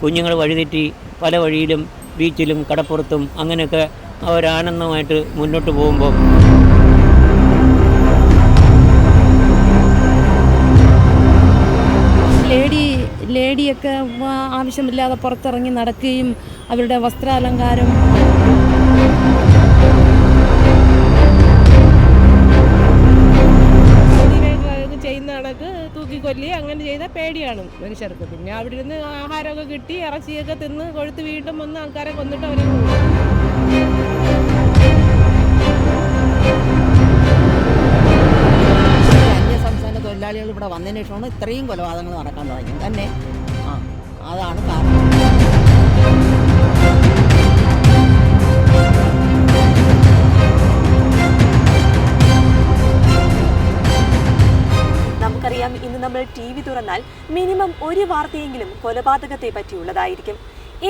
കുഞ്ഞുങ്ങൾ വഴിതെറ്റി പല വഴിയിലും ബീച്ചിലും കടപ്പുറത്തും അങ്ങനെയൊക്കെ അവരാനന്ദമായിട്ട് മുന്നോട്ട് പോകുമ്പോൾ ലേഡിയൊക്കെ ആവശ്യമില്ലാതെ പുറത്തിറങ്ങി നടക്കുകയും അവരുടെ വസ്ത്രാലങ്കാരം ചെയ്യുന്ന കണക്ക് തൂക്കിക്കൊല്ലി അങ്ങനെ ചെയ്താൽ പേടിയാണ് മനുഷ്യർക്ക്. പിന്നെ അവിടെ നിന്ന് ആഹാരമൊക്കെ കിട്ടി ഇറച്ചിയൊക്കെ തിന്ന് കൊഴുത്ത് വീണ്ടും വന്ന് ആൾക്കാരെ കൊന്നിട്ട് അവരെ അന്യസംസ്ഥാന തൊഴിലാളികൾ ഇവിടെ വന്നതിന് ശേഷമാണ് ഇത്രയും കൊലപാതകങ്ങൾ നടക്കാൻ തുടങ്ങിയത് തന്നെ. അതാണ് കാരണം. നമുക്കറിയാം, ഇന്ന് നമ്മൾ TV തുറന്നാൽ മിനിമം ഒരു വാർത്തയെങ്കിലും കൊലപാതകത്തെ പറ്റിയുള്ളതായിരിക്കും.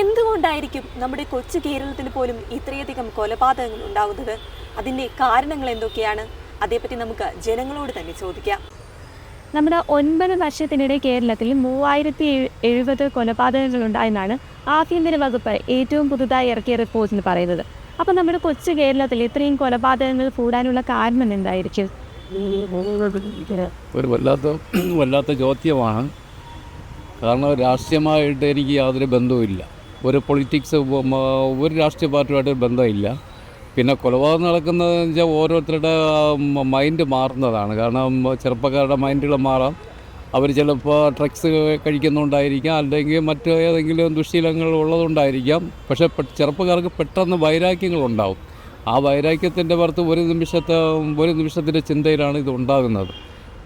എന്തുകൊണ്ടായിരിക്കും നമ്മുടെ കൊച്ചു കേരളത്തിൽ പോലും ഇത്രയധികം കൊലപാതകങ്ങൾ ഉണ്ടാകുന്നത്? അതിൻ്റെ കാരണങ്ങൾ എന്തൊക്കെയാണ്? അതേപ്പറ്റി നമുക്ക് ജനങ്ങളോട് തന്നെ ചോദിക്കാം. നമ്മുടെ 9 വർഷത്തിനിടെ കേരളത്തിൽ 3070 കൊലപാതകങ്ങളുണ്ടായെന്നാണ് ആഭ്യന്തര വകുപ്പ് ഏറ്റവും പുതുതായി ഇറക്കിയ റിപ്പോർട്ടിൽ പറയുന്നത്. അപ്പോൾ നമ്മുടെ കൊച്ചു കേരളത്തിൽ ഇത്രയും കൊലപാതകങ്ങൾ കൂടാനുള്ള കാരണം എന്തായിരിക്കും? ഒരു വല്ലാത്ത ചോദ്യമാണ്. കാരണം രാഷ്ട്രീയമായിട്ട് എനിക്ക് യാതൊരു ബന്ധവുമില്ല. ഒരു പൊളിറ്റിക്സ് ഒരു രാഷ്ട്രീയ പാർട്ടിയുമായിട്ട് ബന്ധമില്ല. പിന്നെ കൊലപാതകം നടക്കുന്നതെന്ന് വെച്ചാൽ ഓരോരുത്തരുടെ മൈൻഡ് മാറുന്നതാണ്. കാരണം ചെറുപ്പക്കാരുടെ മൈൻഡുകൾ മാറാം. അവർ ചിലപ്പോൾ ഡ്രഗ്സ് കഴിക്കുന്നുണ്ടായിരിക്കാം, അല്ലെങ്കിൽ മറ്റു ഏതെങ്കിലും ദുശ്ശീലങ്ങൾ ഉള്ളതുകൊണ്ടായിരിക്കാം. പക്ഷേ ചെറുപ്പക്കാർക്ക് പെട്ടെന്ന് വൈരാഗ്യങ്ങളുണ്ടാവും. ആ വൈരാഗ്യത്തിൻ്റെ പുറത്ത് ഒരു നിമിഷത്തിൻ്റെ ചിന്തയിലാണ് ഇത് ഉണ്ടാകുന്നത്.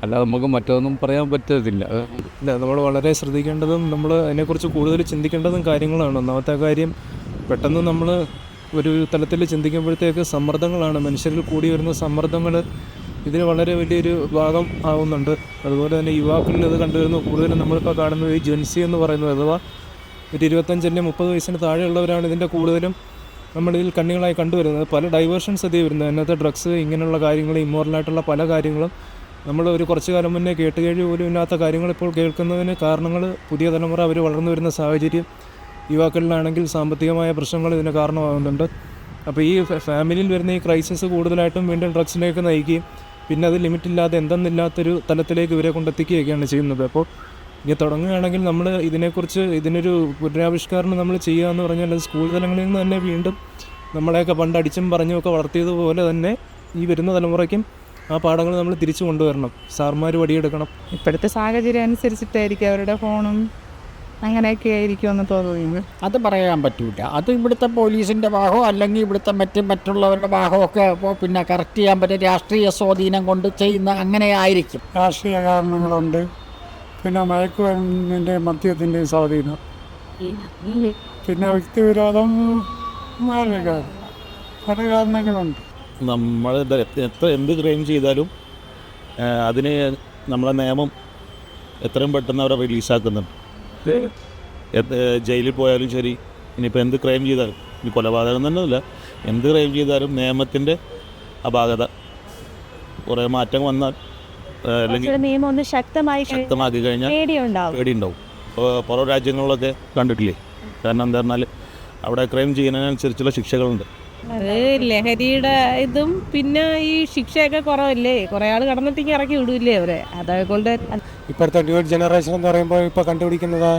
അല്ലാതെ നമുക്ക് മറ്റൊന്നും പറയാൻ പറ്റത്തില്ല. ഇല്ല, നമ്മൾ വളരെ ശ്രദ്ധിക്കേണ്ടതും നമ്മൾ അതിനെക്കുറിച്ച് കൂടുതൽ ചിന്തിക്കേണ്ടതും കാര്യങ്ങളാണ്. ഒന്നാമത്തെ കാര്യം, പെട്ടെന്ന് നമ്മൾ ഒരു തലത്തിൽ ചിന്തിക്കുമ്പോഴത്തേക്ക് സമ്മർദ്ദങ്ങളാണ്, മനുഷ്യരിൽ കൂടി വരുന്ന സമ്മർദ്ദങ്ങൾ ഇതിന് വളരെ വലിയൊരു ഭാഗം ആവുന്നുണ്ട്. അതുപോലെ തന്നെ യുവാക്കളിൽ ഇത് കണ്ടുവരുന്നു. കൂടുതലും നമ്മളിപ്പോൾ കാണുന്നത് ഈ ജെൻസി എന്ന് പറയുന്നത്, അഥവാ ഒരു 25-30 വയസ്സിന് താഴെയുള്ളവരാണ് ഇതിൻ്റെ കൂടുതലും നമ്മളിതിൽ കണ്ണികളായി കണ്ടുവരുന്നത്. പല ഡൈവേർഷൻസ് എത്തി വരുന്നത്. അതിനകത്ത് ഡ്രഗ്സ്, ഇങ്ങനെയുള്ള കാര്യങ്ങൾ, ഇമ്മോറലായിട്ടുള്ള പല കാര്യങ്ങളും നമ്മൾ ഒരു കുറച്ച് കാലം മുന്നേ കേട്ടുകേഴി പോലും ഇല്ലാത്ത കാര്യങ്ങൾ ഇപ്പോൾ കേൾക്കുന്നതിന് കാരണങ്ങൾ പുതിയ തലമുറ അവർ വളർന്നു വരുന്ന സാഹചര്യം, യുവാക്കളിലാണെങ്കിൽ സാമ്പത്തികമായ പ്രശ്നങ്ങൾ ഇതിന് കാരണമാകുന്നുണ്ട്. അപ്പോൾ ഈ ഫാമിലിയിൽ വരുന്ന ഈ ക്രൈസിസ് കൂടുതലായിട്ടും വീണ്ടും ഡ്രഗ്സിലേക്ക് നയിക്കുകയും പിന്നെ അത് ലിമിറ്റില്ലാതെ എന്തെന്നില്ലാത്തൊരു തലത്തിലേക്ക് ഇവരെ കൊണ്ടെത്തിക്കുകയൊക്കെയാണ് ചെയ്യുന്നത്. അപ്പോൾ ഇനി തുടങ്ങുകയാണെങ്കിൽ നമ്മൾ ഇതിനൊരു പുനരാവിഷ്കാരണം നമ്മൾ ചെയ്യുക എന്ന് പറഞ്ഞാൽ അത് സ്കൂൾ തലങ്ങളിൽ നിന്ന് തന്നെ വീണ്ടും നമ്മളെയൊക്കെ പണ്ട് അടിച്ചും പറഞ്ഞുമൊക്കെ വളർത്തിയതുപോലെ തന്നെ ഈ വരുന്ന തലമുറയ്ക്കും ആ പാഠങ്ങൾ നമ്മൾ തിരിച്ചു കൊണ്ടുവരണം. സാർമാർ വടിയെടുക്കണം. ഇപ്പോഴത്തെ സാഹചര്യം അനുസരിച്ചിട്ടായിരിക്കും അവരുടെ ഫോണും അങ്ങനെയൊക്കെ ആയിരിക്കുമെന്ന് തോന്നുന്നു. അത് പറയാൻ പറ്റില്ല. അത് ഇവിടുത്തെ പോലീസിൻ്റെ ഭാഗമോ അല്ലെങ്കിൽ ഇവിടുത്തെ മറ്റുള്ളവരുടെ ഭാഗമൊക്കെ പിന്നെ കറക്റ്റ് ചെയ്യാൻ പറ്റും. രാഷ്ട്രീയ സ്വാധീനം കൊണ്ട് ചെയ്യുന്ന അങ്ങനെ ആയിരിക്കും. രാഷ്ട്രീയ കാരണങ്ങളുണ്ട്, പിന്നെ മയക്കുമരുന്നിൻ്റെ മദ്യത്തിൻ്റെ സ്വാധീനം, പിന്നെ വ്യക്തിവിരോധം, പല കാരണങ്ങളുണ്ട്. നമ്മൾ എന്ത് ക്രൈം ചെയ്താലും അതിന് നമ്മളെ നിയമം എത്രയും പെട്ടെന്ന് അവരെ റിലീസാക്കുന്നുണ്ട്. ജയിലിൽ പോയാലും ശരി, ഇനിയിപ്പോൾ എന്ത് ക്രൈം ചെയ്താലും, ഇനി കൊലപാതകം തന്നെയല്ല, എന്ത് ക്രൈം ചെയ്താലും നിയമത്തിൻ്റെ അപാകത കുറേ മാറ്റം വന്നാൽ അല്ലെങ്കിൽ ശക്തമാക്കി കഴിഞ്ഞാൽ പേടിയുണ്ടാവും. പുറം രാജ്യങ്ങളിലൊക്കെ കണ്ടിട്ടില്ലേ? കാരണം എന്താ പറഞ്ഞാൽ അവിടെ ക്രൈം ചെയ്യുന്നതിനനുസരിച്ചുള്ള ശിക്ഷകളുണ്ട്. അത് ലഹരിയുടെ ഇതും പിന്നെ ഈ ശിക്ഷയൊക്കെ കുറവല്ലേ, കുറേ ആൾ കടന്നിട്ടേക്ക് ഇറക്കി വിടൂല്ലേ അവരെ. അതുകൊണ്ട് ഇപ്പോഴത്തെ ന്യൂ ജനറേഷൻ എന്ന് പറയുമ്പോൾ ഇപ്പോൾ കണ്ടുപിടിക്കുന്നത്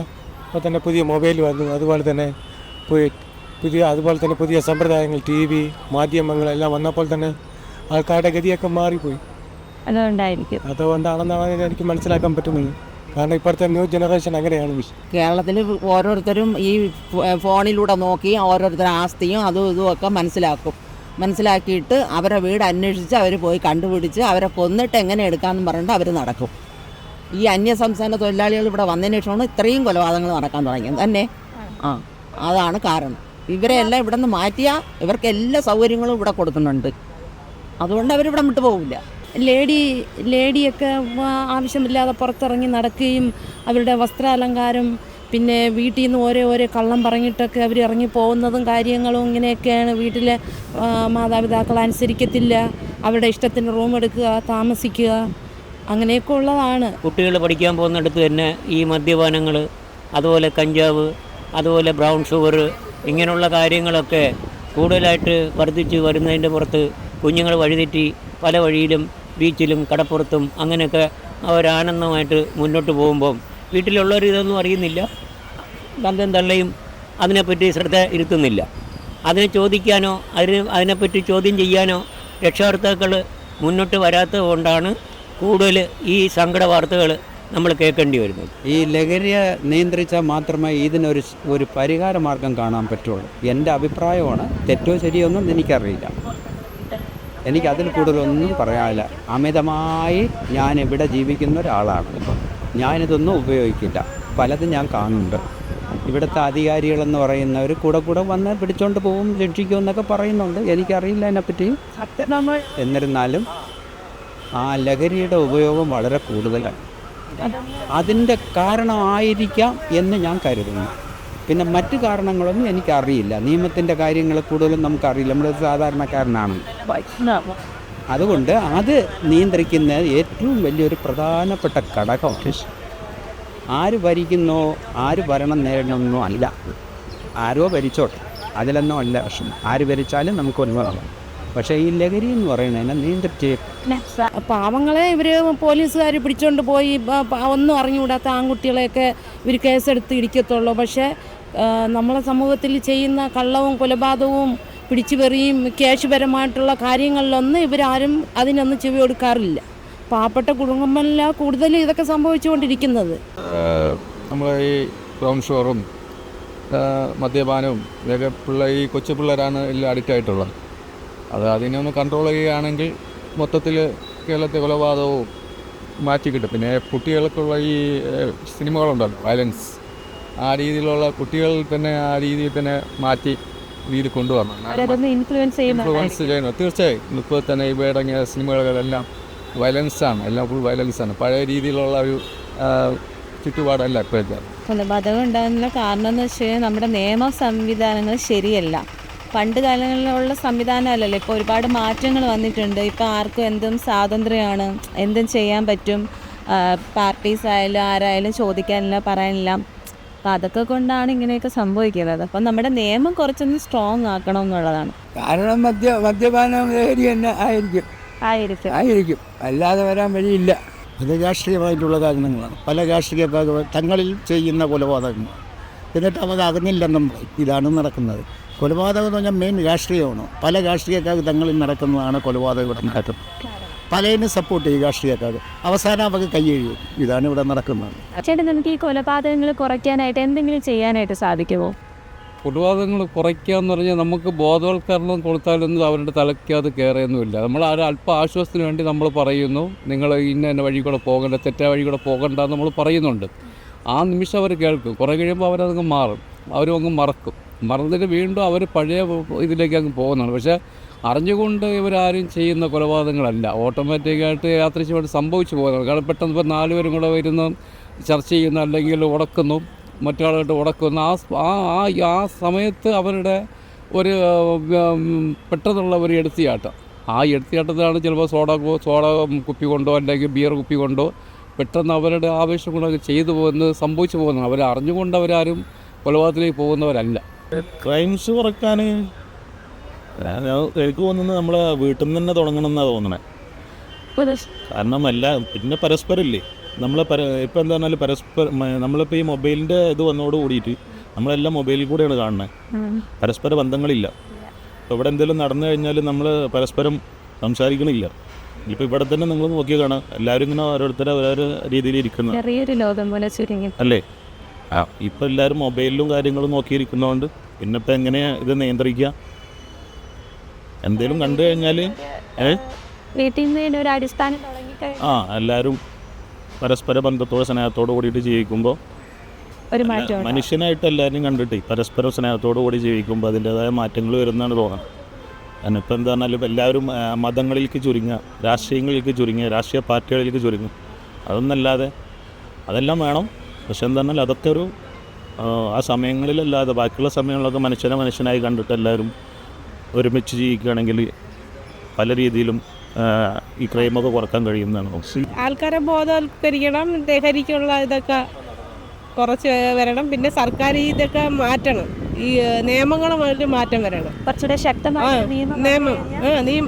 ഇപ്പോൾ തന്നെ പുതിയ മൊബൈൽ വന്നു. അതുപോലെ തന്നെ പുതിയ സമ്പ്രദായങ്ങൾ, TV, മാധ്യമങ്ങളെല്ലാം വന്നപ്പോൾ തന്നെ ആൾക്കാരുടെ ഗതിയൊക്കെ മാറിപ്പോയി. അതുകൊണ്ടാണെന്നാണ് എനിക്ക് മനസ്സിലാക്കാൻ പറ്റുന്നത്. കാരണം ഇപ്പോഴത്തെ ന്യൂ ജനറേഷൻ അങ്ങനെയാണ്. കേരളത്തിൽ ഓരോരുത്തരും ഈ ഫോണിലൂടെ നോക്കി ഓരോരുത്തരുടെ ആസ്തിയും അതും ഇതുമൊക്കെ മനസ്സിലാക്കിയിട്ട് അവരെ വീട് അന്വേഷിച്ച് അവർ പോയി കണ്ടുപിടിച്ച് അവരെ കൊന്നിട്ട് എങ്ങനെ എടുക്കാമെന്ന് പറഞ്ഞിട്ട് അവർ നടക്കും. ഈ അന്യസംസ്ഥാന തൊഴിലാളികൾ ഇവിടെ വന്നതിന് ശേഷമാണ് ഇത്രയും കൊലപാതകങ്ങൾ നടക്കാൻ തുടങ്ങിയത് തന്നെ. അതാണ് കാരണം. ഇവരെല്ലാം ഇവിടെ നിന്ന് മാറ്റിയാൽ ഇവർക്ക് എല്ലാ സൗകര്യങ്ങളും ഇവിടെ കൊടുക്കുന്നുണ്ട്. അതുകൊണ്ട് അവരിവിടെ വിട്ടു പോകില്ല. ലേഡിയൊക്കെ ആവശ്യമില്ലാതെ പുറത്തിറങ്ങി നടക്കുകയും അവരുടെ വസ്ത്രാലങ്കാരം, പിന്നെ വീട്ടിൽ നിന്ന് ഓരോ കള്ളം പറഞ്ഞിട്ടൊക്കെ അവർ ഇറങ്ങി പോകുന്നതും കാര്യങ്ങളും ഇങ്ങനെയൊക്കെയാണ്. വീട്ടിലെ മാതാപിതാക്കൾ അനുസരിക്കത്തില്ല, അവരുടെ ഇഷ്ടത്തിന് റൂം എടുക്കുക, താമസിക്കുക, അങ്ങനെയൊക്കെ ഉള്ളതാണ്. കുട്ടികൾ പഠിക്കാൻ പോകുന്നിടത്ത് തന്നെ ഈ മദ്യപാനങ്ങൾ, അതുപോലെ കഞ്ചാവ്, അതുപോലെ ബ്രൗൺ ഷുഗർ ഇങ്ങനെയുള്ള കാര്യങ്ങളൊക്കെ കൂടുതലായിട്ട് വർദ്ധിച്ച് വരുന്നതിൻ്റെ പുറത്ത് കുഞ്ഞുങ്ങൾ വഴിതെറ്റി പല വഴിയിലും ബീച്ചിലും കടപ്പുറത്തും അങ്ങനെയൊക്കെ അവരാനന്ദമായിട്ട് മുന്നോട്ട് പോകുമ്പം വീട്ടിലുള്ളവർ ഇതൊന്നും അറിയുന്നില്ല. തന്തയും തള്ളയും അതിനെപ്പറ്റി ശ്രദ്ധ ഇരുത്തുന്നില്ല. അതിനെ ചോദിക്കാനോ അതിനെപ്പറ്റി ചോദ്യം ചെയ്യാനോ രക്ഷകർത്താക്കൾ മുന്നോട്ട് വരാത്തത് കൊണ്ടാണ് കൂടുതൽ ഈ സങ്കട വാർത്തകൾ നമ്മൾ കേൾക്കേണ്ടി വരുന്നത്. ഈ ലഹരിയെ നിയന്ത്രിച്ചാൽ മാത്രമേ ഒരു പരിഹാര മാർഗം കാണാൻ പറ്റുള്ളൂ. എൻ്റെ അഭിപ്രായമാണ്. തെറ്റോ ശരിയോ ഒന്നും എനിക്കറിയില്ല. എനിക്കതിൽ കൂടുതലൊന്നും പറയാനില്ല. അമിതമായി ഞാൻ ഇവിടെ ജീവിക്കുന്ന ഒരാളാണ്. ഞാനിതൊന്നും ഉപയോഗിക്കില്ല. പലതും ഞാൻ കാണുന്നുണ്ട്. ഇവിടുത്തെ അധികാരികളെന്ന് പറയുന്നവർ കൂടെ വന്ന് പിടിച്ചോണ്ട് പോകും, രക്ഷിക്കും എന്നൊക്കെ പറയുന്നുണ്ട്. എനിക്കറിയില്ല അതിനെപ്പറ്റി. എന്നിരുന്നാലും ആ ലഹരിയുടെ ഉപയോഗം വളരെ കൂടുതലാണ്. അതിൻ്റെ കാരണമായിരിക്കാം എന്ന് ഞാൻ കരുതുന്നു. പിന്നെ മറ്റു കാരണങ്ങളൊന്നും എനിക്കറിയില്ല. നിയമത്തിൻ്റെ കാര്യങ്ങൾ കൂടുതലും നമുക്കറിയില്ല. നമ്മളൊരു സാധാരണക്കാരനാണ്. അതുകൊണ്ട് അത് നിയന്ത്രിക്കുന്നത് ഏറ്റവും വലിയൊരു പ്രധാനപ്പെട്ട ഘടകമാണ്. ആര് ഭരിക്കുന്നോ ആര് ഭരണം നേടണമെന്നോ അല്ല. ആരോ ഭരിച്ചോട്ടെ, അതിലൊന്നും അല്ല പ്രശ്നം. ആര് ഭരിച്ചാലും നമുക്ക് ഒന്നുമാകാം. പക്ഷേ ഈ ലഹരി എന്ന് പറയുന്നതിനെ നിയന്ത്രിച്ച് പാവങ്ങളെ ഇവർ പോലീസുകാർ പിടിച്ചോണ്ട് പോയി ഒന്നും അറിഞ്ഞുകൂടാത്ത ആൺകുട്ടികളെയൊക്കെ ഇവർ കേസെടുത്ത് ഇരിക്കത്തുള്ളൂ. പക്ഷേ നമ്മളെ സമൂഹത്തിൽ ചെയ്യുന്ന കള്ളവും കൊലപാതകവും പിടിച്ചുപറിയും ക്യാഷ്പരമായിട്ടുള്ള കാര്യങ്ങളിലൊന്നും ഇവരാരും അതിനൊന്നും ചെവി കൊടുക്കാറില്ല. പാവപ്പെട്ട കുടുംബങ്ങളില കൂടുതൽ ഇതൊക്കെ സംഭവിച്ചുകൊണ്ടിരിക്കുന്നത്. നമ്മൾ ഈ ബ്രൗൺ ഷുഗറും മദ്യപാനവും ഇതൊക്കെ ഈ കൊച്ചു പിള്ളേരാണ് എല്ലാം അഡിക്റ്റ് ആയിട്ടുള്ളത്. അതിനെ ഒന്ന് കൺട്രോൾ ചെയ്യുകയാണെങ്കിൽ മൊത്തത്തിൽ കേരളത്തെ കൊലപാതകവും മാറ്റി കിട്ടും. പിന്നെ കുട്ടികൾക്കുള്ള ഈ സിനിമകളുണ്ടല്ലോ, വയലൻസ്, ആ രീതിയിലുള്ള കുട്ടികൾ തന്നെ ആ രീതിയിൽ തന്നെ മാറ്റി രീതിയിൽ കൊണ്ടുവരണം. ഇൻഫ്ലുവൻസ് ചെയ്യുന്നു തീർച്ചയായും. ഇപ്പോൾ തന്നെ ഇവയടങ്ങിയ സിനിമകളെല്ലാം വയലൻസാണ്, എല്ലാം ഫുൾ വയലൻസാണ്. പഴയ രീതിയിലുള്ള ഒരു ചുറ്റുപാടല്ല ഇപ്പോഴത്തെ. കൊലപാതകം ഉണ്ടാകുന്ന കാരണം എന്ന് വെച്ച് കഴിഞ്ഞാൽ നമ്മുടെ നിയമ സംവിധാനങ്ങൾ ശരിയല്ല. പണ്ട് കാലങ്ങളിലുള്ള സംവിധാനമല്ലല്ലോ. ഇപ്പോൾ ഒരുപാട് മാറ്റങ്ങൾ വന്നിട്ടുണ്ട്. ഇപ്പോൾ ആർക്കും എന്തും സ്വാതന്ത്ര്യമാണ്, എന്തും ചെയ്യാൻ പറ്റും. പാർട്ടീസ് ആയാലും ആരായാലും ചോദിക്കാനില്ല, പറയാനില്ല. അപ്പോൾ അതൊക്കെ കൊണ്ടാണ് ഇങ്ങനെയൊക്കെ സംഭവിക്കുന്നത്. അപ്പം നമ്മുടെ നിയമം കുറച്ചൊന്ന് സ്ട്രോങ് ആക്കണം എന്നുള്ളതാണ്. കാരണം മദ്യപാനം ലഹരി തന്നെ ആയിരിക്കും, അല്ലാതെ വരാൻ വഴിയില്ല. അത് രാഷ്ട്രീയമായിട്ടുള്ള കാരണങ്ങളാണ്. പല രാഷ്ട്രീയക്കാർ തങ്ങളിൽ ചെയ്യുന്ന കൊലപാതകങ്ങൾ എന്നിട്ട് അവർ അറിഞ്ഞില്ലെന്നും ഇതാണ് നടക്കുന്നത്. കൊലപാതകം എന്ന് പറഞ്ഞാൽ മെയിൻ രാഷ്ട്രീയമാണ്. പല രാഷ്ട്രീയക്കാർ തങ്ങളിൽ നടക്കുന്നതാണ് കൊലപാതകം ഇവിടെ നടക്കുന്നത്. പലതിനും സപ്പോർട്ട് ചെയ്യും രാഷ്ട്രീയക്കാർ. അവസാനം അവർക്ക് കൈയ്യഴിയും. ഇതാണ് ഇവിടെ നടക്കുന്നത്. ചേട്ടൻ, നമുക്ക് ഈ കൊലപാതകങ്ങൾ കുറയ്ക്കാനായിട്ട് എന്തെങ്കിലും ചെയ്യാനായിട്ട് സാധിക്കുമോ? കൊലപാതകങ്ങൾ കുറയ്ക്കുക എന്ന് പറഞ്ഞാൽ നമുക്ക് ബോധവൽക്കരണം കൊടുത്താലൊന്നും അവരുടെ തലയ്ക്കകത്ത് കയറിയൊന്നുമില്ല. നമ്മൾ അല്പം ആശ്വാസത്തിന് വേണ്ടി നമ്മൾ പറയുന്നു, നിങ്ങൾ ഇന്ന വഴി കൂടെ പോകണ്ട, തെറ്റായ വഴി കൂടെ പോകണ്ട എന്ന് നമ്മൾ പറയുന്നുണ്ട്. ആ നിമിഷം അവർ കേൾക്കും. കുറേ കഴിയുമ്പോൾ അവരതങ്ങ് മാറും, അവരും അങ്ങ് മറക്കും. മറന്നിട്ട് വീണ്ടും അവർ പഴയ ഇതിലേക്ക് അങ്ങ് പോകുന്നതാണ്. പക്ഷേ അറിഞ്ഞുകൊണ്ട് ഇവരാരും ചെയ്യുന്ന കൊലപാതകങ്ങളല്ല, ഓട്ടോമാറ്റിക്കായിട്ട് യാദൃശ്ചികമായിട്ട് സംഭവിച്ചു പോകുന്നത്. കാരണം പെട്ടെന്ന് ഇപ്പോൾ 4 പേരും കൂടെ വരുന്നു, ചർച്ച ചെയ്യുന്നു, അല്ലെങ്കിൽ ഉടക്കുന്നു, മറ്റാളായിട്ട് ഉടക്കുന്നു. ആ സമയത്ത് അവരുടെ ഒരു പെട്ടെന്നുള്ള ഒരു എടുത്തിയാട്ടം. ആ എടുത്തിയാട്ടത്തിലാണ് ചിലപ്പോൾ സോഡ കുപ്പി കൊണ്ടോ അല്ലെങ്കിൽ ബിയർ കുപ്പി കൊണ്ടോ പെട്ടെന്ന് അവരുടെ ആവേശം കൊണ്ടൊക്കെ ചെയ്തു പോകുന്നത്, സംഭവിച്ചു പോകുന്നത്. അവർ അറിഞ്ഞുകൊണ്ട് അവരാരും കൊലപാതകത്തിലേക്ക് പോകുന്നവരല്ല. ക്രൈംസ് കുറയ്ക്കാൻ എനിക്ക് തോന്നുന്നത് നമ്മളെ വീട്ടിൽ നിന്ന് തന്നെ തുടങ്ങണം എന്നാണ് തോന്നണേ. കാരണം പിന്നെ പരസ്പരമില്ലേ, ഇപ്പോൾ എന്താ പറഞ്ഞാൽ നമ്മളിപ്പോൾ ഈ മൊബൈലിൻ്റെ ഇത് വന്നോട് കൂടിയിട്ട് നമ്മളെല്ലാം മൊബൈലിൽ കൂടെയാണ് കാണുന്നത്. പരസ്പര ബന്ധങ്ങളില്ല. ഇപ്പോൾ ഇവിടെ എന്തെങ്കിലും നടന്നു കഴിഞ്ഞാൽ നമ്മൾ പരസ്പരം സംസാരിക്കണില്ല. ഇപ്പോൾ ഇവിടെ തന്നെ നിങ്ങൾ നോക്കിയാൽ കാണാം, എല്ലാവരും ഇങ്ങനെ ഓരോരുത്തരെ ഓരോ രീതിയിൽ ഇരിക്കുന്നത് അല്ലേ. ഇപ്പോൾ എല്ലാവരും മൊബൈലിലും കാര്യങ്ങളും നോക്കിയിരിക്കുന്നതുകൊണ്ട് പിന്നെ ഇപ്പം എങ്ങനെയാണ് ഇത് നിയന്ത്രിക്കുക? എന്തെങ്കിലും കണ്ടു കഴിഞ്ഞാൽ എല്ലാവരും പരസ്പര ബന്ധത്തോടെ സ്നേഹത്തോടു കൂടിയിട്ട് ജീവിക്കുമ്പോൾ, മനുഷ്യനായിട്ട് എല്ലാവരും കണ്ടിട്ട് പരസ്പര സ്നേഹത്തോടു കൂടി ജീവിക്കുമ്പോൾ അതിൻ്റേതായ മാറ്റങ്ങൾ വരുന്നതാണ് തോന്നുന്നത്. കാരണം ഇപ്പം എന്താ പറഞ്ഞാൽ എല്ലാവരും മതങ്ങളിലേക്ക് ചുരുങ്ങുക, രാഷ്ട്രീയങ്ങളിലേക്ക് ചുരുങ്ങുക, രാഷ്ട്രീയ പാർട്ടികളിലേക്ക് ചുരുങ്ങും. അതൊന്നല്ലാതെ അതെല്ലാം വേണം. പക്ഷെ എന്താ പറഞ്ഞാൽ അതൊക്കെ ഒരു ആ സമയങ്ങളിലല്ലാതെ ബാക്കിയുള്ള സമയങ്ങളിലൊക്കെ മനുഷ്യനായി കണ്ടിട്ട് എല്ലാവരും ഒരുമിച്ച് ജീവിക്കുകയാണെങ്കിൽ പല രീതിയിലും ഈ ക്രൈമൊക്കെ കുറക്കാൻ കഴിയുന്നതാണ്. ആൾക്കാരെ ബോധവൽക്കരിക്കണം, ലഹരിക്കുള്ള ഇതൊക്കെ കുറച്ച് വരണം. പിന്നെ സർക്കാർ ഇതൊക്കെ മാറ്റണം, ഈ നിയമങ്ങളും മാറ്റം വരണം. കുറച്ചുകൂടെ ശക്തമായ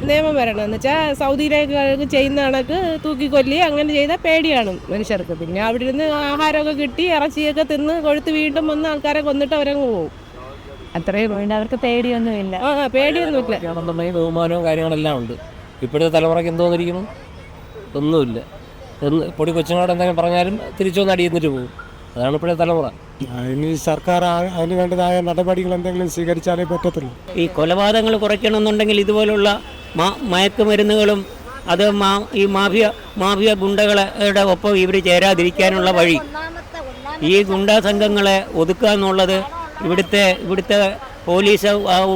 നിയമം വരണം എന്ന് വെച്ചാൽ സൗദിയിലേക്ക് ചെയ്യുന്ന കണക്ക് തൂക്കിക്കൊല്ലി അങ്ങനെ ചെയ്താൽ പേടിയാണ് മനുഷ്യർക്ക്. പിന്നെ അവിടെ ഇരുന്ന് ആഹാരമൊക്കെ കിട്ടി ഇറച്ചിയൊക്കെ തിന്ന് കൊഴുത്ത് വീണ്ടും വന്ന് ആൾക്കാരെ കൊന്നിട്ട് അവരങ്ങ് പോകും. അത്രയും അവർക്ക് പേടിയൊന്നുമില്ല. പേടിയൊന്നുമില്ല. ബഹുമാനവും കാര്യങ്ങളെല്ലാം ഉണ്ട്. ഇപ്പോഴത്തെ തലമുറയ്ക്ക് എന്തോ തോന്നിയിരിക്കുന്നു, ഒന്നുമില്ല. പൊടി കൊച്ചുങ്ങളോട് എന്തെങ്കിലും പറഞ്ഞാലും തിരിച്ചു വന്ന് അടിയെന്നിട്ട് പോകും. അതാണ് ഇപ്പോഴത്തെ തലമുറ. ഇനി സർക്കാർ അതിന് വേണ്ടതായ നടപടികൾ എന്തെങ്കിലും സ്വീകരിച്ചാലേ പറ്റത്തുള്ളൂ. ഈ കൊലപാതകങ്ങൾ കുറയ്ക്കണമെന്നുണ്ടെങ്കിൽ ഇതുപോലുള്ള മയക്കുമരുന്നുകളും അത് ഈ മാഫിയ ഗുണ്ടകളുടെ ഒപ്പം ഇവർ ചേരാതിരിക്കാനുള്ള വഴി, ഈ ഗുണ്ടാ സംഘങ്ങളെ ഒതുക്കുക എന്നുള്ളത് ഇവിടുത്തെ പോലീസ്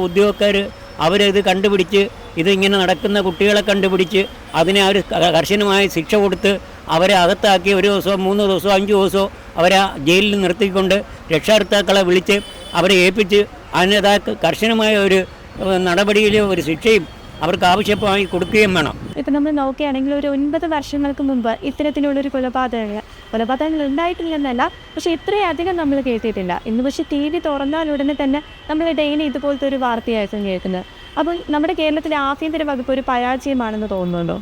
ഉദ്യോഗസ്ഥർ അവരിത് കണ്ടുപിടിച്ച് ഇതിങ്ങനെ നടക്കുന്ന കുട്ടികളെ കണ്ടുപിടിച്ച് അതിനെ അവർ കർശനമായ ശിക്ഷ കൊടുത്ത് അവരെ അകത്താക്കി 1 ദിവസമോ 3 ദിവസമോ 5 ദിവസമോ അവരെ ജയിലിൽ നിർത്തിക്കൊണ്ട് രക്ഷകർത്താക്കളെ വിളിച്ച് അവരെ ഏൽപ്പിച്ച് അതിനേതായ കർശനമായ ഒരു നടപടിയിലും ഒരു ശിക്ഷയും അവർക്ക് ആവശ്യമായി കൊടുക്കുകയും വേണം. ഇപ്പം നമ്മൾ നോക്കുകയാണെങ്കിൽ ഒരു 9 വർഷങ്ങൾക്ക് മുമ്പ് ഇത്തരത്തിലുള്ളൊരു കൊലപാതകങ്ങൾ ഉണ്ടായിട്ടില്ലെന്നല്ല, പക്ഷേ ഇത്രയധികം നമ്മൾ കേട്ടിട്ടില്ല. ഇന്ന് പക്ഷേ TV തുറന്നാൽ ഉടനെ തന്നെ നമ്മൾ ഡെയിലി ഇതുപോലത്തെ ഒരു വാർത്തയായിരിക്കും കേൾക്കുന്നത്. അപ്പോൾ നമ്മുടെ കേരളത്തിലെ ആഭ്യന്തര വകുപ്പ് ഒരു പരാജയമാണെന്ന് തോന്നുന്നുണ്ടോ?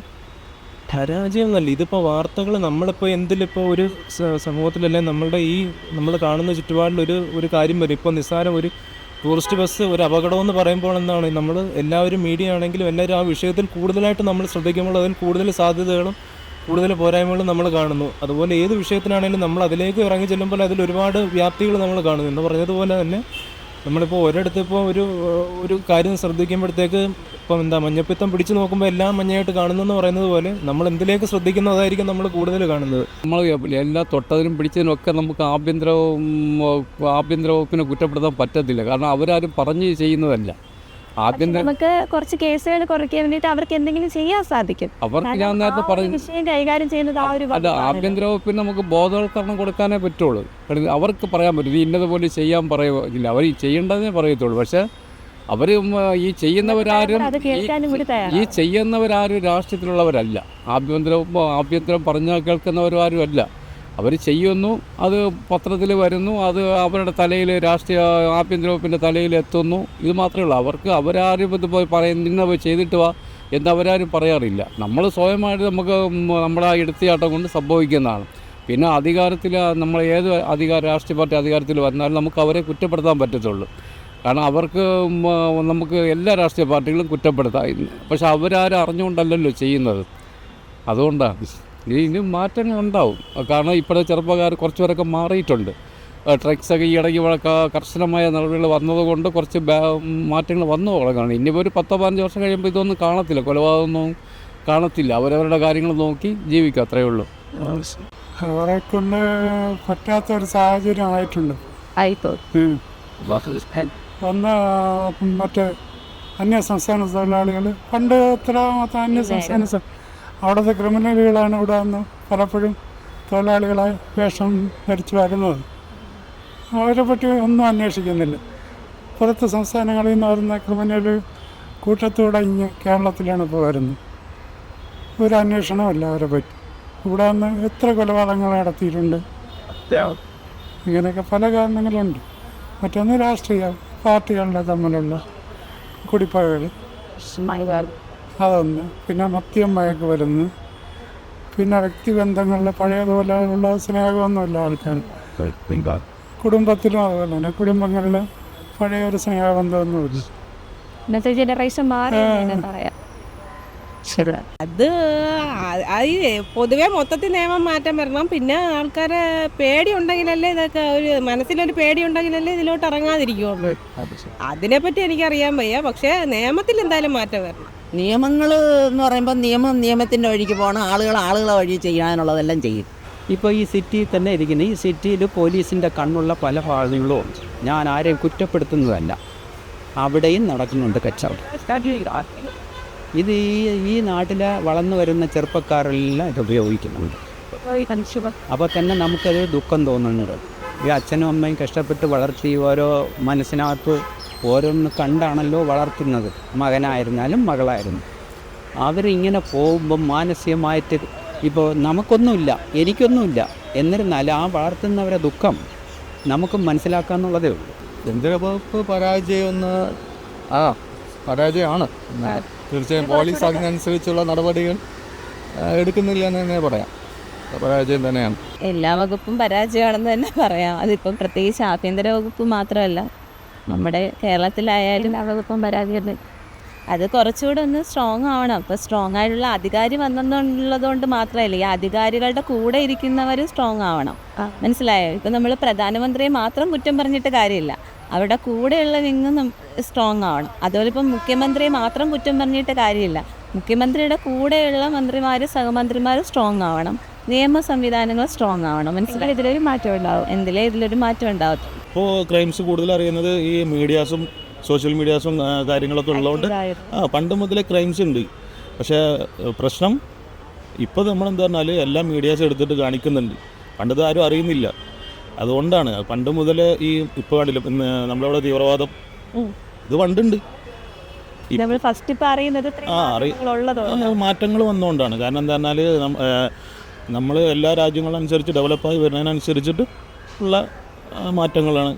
പരാജയം എന്നല്ല, ഇതിപ്പോൾ വാർത്തകൾ നമ്മളിപ്പോൾ എന്തിലിപ്പോൾ ഒരു സമൂഹത്തിലല്ലേ നമ്മൾ കാണുന്ന ചുറ്റുപാടിലൊരു കാര്യം വരും. ഇപ്പോൾ നിസ്സാരം ഒരു ടൂറിസ്റ്റ് ബസ് ഒരു അപകടമെന്ന് പറയുമ്പോൾ എന്താണ്, നമ്മൾ എല്ലാവരും മീഡിയ ആണെങ്കിലും എല്ലാവരും ആ വിഷയത്തിൽ കൂടുതലായിട്ട് നമ്മൾ ശ്രദ്ധിക്കുമ്പോൾ അതിൽ കൂടുതൽ സാധ്യതകളും കൂടുതൽ പോരായ്മകളും നമ്മൾ കാണുന്നു. അതുപോലെ ഏത് വിഷയത്തിനാണെങ്കിലും നമ്മൾ അതിലേക്ക് ഇറങ്ങി ചെല്ലുമ്പോൾ അതിൽ ഒരുപാട് വ്യാപ്തികൾ നമ്മൾ കാണുന്നു. എന്ന് പറഞ്ഞതുപോലെ തന്നെ നമ്മളിപ്പോൾ ഒരിടത്ത് ഇപ്പോൾ ഒരു കാര്യം ശ്രദ്ധിക്കുമ്പോഴത്തേക്ക് ഇപ്പം മഞ്ഞപ്പിത്തം പിടിച്ചു നോക്കുമ്പോൾ എല്ലാം മഞ്ഞയായിട്ട് കാണുന്നെന്ന് പറയുന്നത് പോലെ നമ്മൾ എന്തിലേക്ക് ശ്രദ്ധിക്കുന്നതായിരിക്കും നമ്മൾ കൂടുതൽ കാണുന്നത്. നമ്മൾ എല്ലാ തൊട്ടതിനും പിടിച്ചതിനും ഒക്കെ നമുക്ക് ആഭ്യന്തര വകുപ്പിനെ കുറ്റപ്പെടുത്താൻ പറ്റത്തില്ല. കാരണം അവരാരും പറഞ്ഞ് ചെയ്യുന്നതല്ല. നമുക്ക് കുറച്ച് കേസുകൾ കുറയ്ക്കാൻ വേണ്ടിയിട്ട് അവർക്ക് എന്തെങ്കിലും ചെയ്യാൻ സാധിക്കും. അവർക്ക് ഞാൻ നേരത്തെ പറഞ്ഞു വിഷയം കൈകാര്യം ചെയ്യുന്നത് അല്ല, ആഭ്യന്തര വകുപ്പിന് നമുക്ക് ബോധവൽക്കരണം കൊടുക്കാനേ പറ്റുള്ളൂ. അവർക്ക് പറയാൻ പറ്റും ഇന്നതുപോലെ ചെയ്യാൻ പറയുകയില്ല, അവർ ചെയ്യേണ്ടതേ പറയത്തുള്ളൂ. പക്ഷേ അവർ ഈ ചെയ്യുന്നവരാരും രാഷ്ട്രീയത്തിലുള്ളവരല്ല. ആഭ്യന്തരം പറഞ്ഞാൽ കേൾക്കുന്നവരാരും അല്ല. അവർ ചെയ്യുന്നു, അത് പത്രത്തിൽ വരുന്നു, അത് അവരുടെ തലയിൽ ആഭ്യന്തര വകുപ്പിൻ്റെ തലയിൽ എത്തുന്നു. ഇത് മാത്രമേ ഉള്ളൂ. അവരാരും ഇത് പോയി ഇന്ന പോയി ചെയ്തിട്ട് വാ എന്നവരാരും പറയാറില്ല. നമ്മൾ സ്വയമായിട്ട് നമുക്ക് നമ്മുടെ ആ എടുത്തിയാട്ടം കൊണ്ട് സംഭവിക്കുന്നതാണ്. പിന്നെ അധികാരത്തിൽ നമ്മൾ ഏത് രാഷ്ട്രീയ പാർട്ടി അധികാരത്തിൽ വന്നാലും നമുക്ക് അവരെ കുറ്റപ്പെടുത്താൻ പറ്റത്തുള്ളൂ. കാരണം നമുക്ക് എല്ലാ രാഷ്ട്രീയ പാർട്ടികളും കുറ്റപ്പെടുത്താം. പക്ഷെ അവരാരും അറിഞ്ഞുകൊണ്ടല്ലല്ലോ ചെയ്യുന്നത്. അതുകൊണ്ടാണ് ഇനി മാറ്റങ്ങൾ ഉണ്ടാവും. കാരണം ഇപ്പോഴത്തെ ചെറുപ്പക്കാർ കുറച്ചുപേരൊക്കെ മാറിയിട്ടുണ്ട്. ഡ്രഗ്സൊക്കെ ഈ ഇടയ്ക്ക് കർശനമായ നടപടികൾ വന്നതുകൊണ്ട് കുറച്ച് മാറ്റങ്ങൾ വന്നു തുടങ്ങുകയാണ്. ഇനിയിപ്പോൾ ഒരു 10-15 വർഷം കഴിയുമ്പോൾ ഇതൊന്നും കാണത്തില്ല, കൊലപാതകമൊന്നും കാണത്തില്ല. അവരവരുടെ കാര്യങ്ങൾ നോക്കി ജീവിക്കുക, അത്രയേ ഉള്ളൂ. അവരെ കൊണ്ട് പറ്റാത്തൊരു സാഹചര്യം ആയിട്ടുണ്ട്. മറ്റേ അന്യസംസ്ഥാന തൊഴിലാളികൾ പണ്ട് എത്രാമത്തെ അന്യസംസ്ഥാന അവിടുത്തെ ക്രിമിനലുകളാണ് ഇവിടെ വന്ന് പലപ്പോഴും തൊഴിലാളികളായി വേഷം ധരിച്ച് വരുന്നത്. അവരെ പറ്റി ഒന്നും അന്വേഷിക്കുന്നില്ല. പുറത്ത് സംസ്ഥാനങ്ങളിൽ നിന്ന് വരുന്ന ക്രിമിനൽ കൂട്ടത്തോടെ ഇങ്ങ് കേരളത്തിലാണ് ഇപ്പോൾ വരുന്നത്. ഒരു അന്വേഷണമില്ല അവരെ പറ്റി. ഇവിടെ വന്ന് എത്ര കൊലപാതകങ്ങൾ നടത്തിയിട്ടുണ്ട്. ഇങ്ങനെയൊക്കെ പല കാരണങ്ങളുണ്ട്. മറ്റൊന്ന് രാഷ്ട്രീയ പാർട്ടികളുടെ തമ്മിലുള്ള കുടിപ്പകകൾ, അതൊന്ന്. പിന്നെ മദ്യം മയക്ക് വരുന്നു. പിന്നെ വ്യക്തിബന്ധങ്ങളിൽ പഴയതുപോലെ ഉള്ള സ്നേഹമൊന്നുമില്ല ആൾക്കാർ. കുടുംബത്തിലും അതുപോലെ തന്നെ കുടുംബങ്ങളിൽ പഴയ ഒരു സ്നേഹബന്ധമൊന്നുമില്ല. ഇന്നത്തെ ജനറേഷൻ മാറി പറയാം. അത് പൊതുവെ മൊത്തത്തിൽ നിയമം മാറ്റം വരണം. പിന്നെ ആൾക്കാരെ പേടി ഉണ്ടെങ്കിലല്ലേ ഇതൊക്കെ, ഒരു മനസ്സിലൊരു പേടി ഉണ്ടെങ്കിലല്ലേ ഇതിലോട്ട് ഇറങ്ങാതിരിക്കുള്ളൂ. അതിനെപ്പറ്റി എനിക്കറിയാൻ വയ്യ. പക്ഷേ നിയമത്തിൽ എന്തായാലും മാറ്റം വരണം. നിയമങ്ങൾ എന്ന് പറയുമ്പോൾ നിയമത്തിൻ്റെ വഴിക്ക് പോകണം. ആളുകളെ വഴി ചെയ്യാനുള്ളതെല്ലാം ചെയ്യും. ഇപ്പോൾ ഈ സിറ്റിയിൽ തന്നെ ഇരിക്കുന്ന ഈ സിറ്റിയിൽ പോലീസിൻ്റെ കണ്ണുള്ള പല ഭാഗങ്ങളും ഉണ്ട്. ഞാൻ ആരെയും കുറ്റപ്പെടുത്തുന്നതല്ല, അവിടെയും നടക്കുന്നുണ്ട് കച്ചവടം. ഇത് ഈ നാട്ടിലെ വളർന്നു വരുന്ന ചെറുപ്പക്കാരെല്ലാം ഇത് ഉപയോഗിക്കുന്നുണ്ട്. അപ്പോൾ തന്നെ നമുക്കത് ദുഃഖം തോന്നുന്നുണ്ട്. ഈ അച്ഛനും അമ്മയും കഷ്ടപ്പെട്ട് വളർത്തി ഓരോ മനസ്സിനകത്ത് ഓരോന്ന് കണ്ടാണല്ലോ വളർത്തുന്നത്. മകനായിരുന്നാലും മകളായിരുന്നു. അവരിങ്ങനെ പോകുമ്പം മാനസികമായിട്ട് ഇപ്പോൾ നമുക്കൊന്നുമില്ല, എനിക്കൊന്നുമില്ല, എന്നിരുന്നാലും ആ വളർത്തുന്നവരെ ദുഃഖം നമുക്ക് മനസ്സിലാക്കാന്നുള്ളതേ ഉള്ളൂ. കേന്ദ്ര വകുപ്പ് പരാജയമെന്ന് പരാജയമാണ്. തീർച്ചയായും പോലീസ് അതിനനുസരിച്ചുള്ള നടപടികൾ എടുക്കുന്നില്ല എന്ന് തന്നെ പറയാം. പരാജയം തന്നെയാണ്. എല്ലാ വകുപ്പും പരാജയമാണെന്ന് തന്നെ പറയാം. അതിപ്പം പ്രത്യേകിച്ച് ആഭ്യന്തര വകുപ്പ് മാത്രമല്ല, നമ്മുടെ കേരളത്തിലായാലും എല്ലാ വകുപ്പും പരാജയം. അത് കുറച്ചുകൂടെ ഒന്ന് സ്ട്രോങ് ആവണം. അപ്പോൾ സ്ട്രോങ് ആയിട്ടുള്ള അധികാരി വന്നെന്നുള്ളതുകൊണ്ട് മാത്രമല്ല, ഈ അധികാരികളുടെ കൂടെ ഇരിക്കുന്നവരും സ്ട്രോങ് ആവണം. മനസ്സിലായോ? ഇപ്പം നമ്മൾ പ്രധാനമന്ത്രിയെ മാത്രം കുറ്റം പറഞ്ഞിട്ട് കാര്യമില്ല, അവരുടെ കൂടെയുള്ള വിങ്ങും സ്ട്രോങ് ആവണം. അതുപോലെ ഇപ്പം മുഖ്യമന്ത്രിയെ മാത്രം കുറ്റം പറഞ്ഞിട്ട് കാര്യമില്ല, മുഖ്യമന്ത്രിയുടെ കൂടെയുള്ള മന്ത്രിമാരും സഹമന്ത്രിമാരും സ്ട്രോങ് ആവണം. നിയമ സംവിധാനങ്ങൾ സ്ട്രോങ് ആവണം. മനസ്സിലായി? ഇതിലൊരു മാറ്റം ഉണ്ടാവും. ഇതിലൊരു മാറ്റം ഉണ്ടാവും. ഇപ്പോൾ ക്രൈംസ് കൂടുതൽ അറിയുന്നത് ഈ മീഡിയാസും സോഷ്യൽ മീഡിയാസും കാര്യങ്ങളൊക്കെ ഉള്ളതുകൊണ്ട് പണ്ട് മുതലേ ക്രൈംസ് ഉണ്ട്. പക്ഷേ പ്രശ്നം ഇപ്പോൾ നമ്മളെന്താ പറഞ്ഞാൽ എല്ലാ മീഡിയാസും എടുത്തിട്ട് കാണിക്കുന്നുണ്ട്. പണ്ടത് ആരും അറിയുന്നില്ല. അതുകൊണ്ടാണ് പണ്ട് മുതൽ ഈ ഇപ്പോൾ കണ്ടില്ല നമ്മളവിടെ തീവ്രവാദം ഇത് പണ്ടുണ്ട്. മാറ്റങ്ങൾ വന്നുകൊണ്ടാണ്. കാരണം എന്താ പറഞ്ഞാൽ നമ്മൾ എല്ലാ രാജ്യങ്ങളനുസരിച്ച് ഡെവലപ്പായി വരുന്നതിനനുസരിച്ചിട്ട് ഉള്ള മാറ്റങ്ങളാണ്.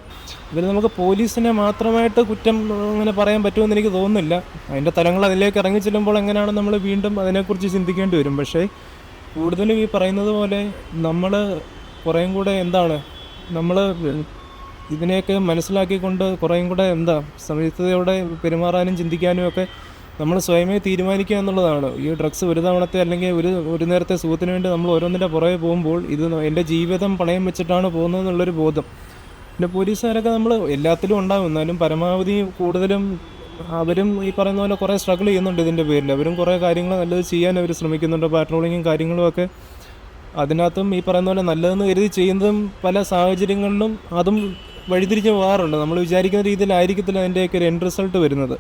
ഇതിൽ നമുക്ക് പോലീസിനെ മാത്രമായിട്ട് കുറ്റം അങ്ങനെ പറയാൻ പറ്റുമെന്ന് എനിക്ക് തോന്നുന്നില്ല. അതിൻ്റെ തലങ്ങൾ അതിലേക്ക് ഇറങ്ങി ചെല്ലുമ്പോൾ എങ്ങനെയാണ് നമ്മൾ വീണ്ടും അതിനെക്കുറിച്ച് ചിന്തിക്കേണ്ടി വരും. പക്ഷേ കൂടുതലും ഈ പറയുന്നത് പോലെ നമ്മൾ കുറേയും കൂടെ നമ്മൾ ഇതിനെയൊക്കെ മനസ്സിലാക്കിക്കൊണ്ട് കുറേയും കൂടെ സംയുക്തതയോടെ പെരുമാറാനും ചിന്തിക്കാനും ഒക്കെ നമ്മൾ സ്വയമേ തീരുമാനിക്കുക എന്നുള്ളതാണ്. ഈ ഡ്രഗ്സ് ഒരു തവണത്തെ അല്ലെങ്കിൽ ഒരു നേരത്തെ സുഖത്തിന് വേണ്ടി നമ്മൾ ഓരോന്നിൻ്റെ പുറകെ പോകുമ്പോൾ ഇത് എൻ്റെ ജീവിതം പണയം വെച്ചിട്ടാണ് പോകുന്നതെന്നുള്ളൊരു ബോധം. പിന്നെ പോലീസുകാരൊക്കെ നമ്മൾ എല്ലാത്തിലും ഉണ്ടാകും. എന്നാലും പരമാവധി കൂടുതലും അവരും ഈ പറയുന്ന പോലെ കുറേ സ്ട്രഗിൾ ചെയ്യുന്നുണ്ട് ഇതിൻ്റെ പേരിൽ. അവരും കുറേ കാര്യങ്ങൾ നല്ലത് ചെയ്യാൻ അവർ ശ്രമിക്കുന്നുണ്ട്. പാട്രോളിങ്ങും കാര്യങ്ങളും ഒക്കെ അതിനകത്തും ഈ പറയുന്ന പോലെ നല്ലതെന്ന് കരുതി ചെയ്യുന്നതും പല സാഹചര്യങ്ങളിലും അതും വഴിതിരിച്ച് പോകാറുണ്ട്. നമ്മൾ വിചാരിക്കുന്ന രീതിയിലായിരിക്കത്തില്ല അതിൻ്റെയൊക്കെ ഒരു എൻഡ് റിസൾട്ട് വരുന്നത്.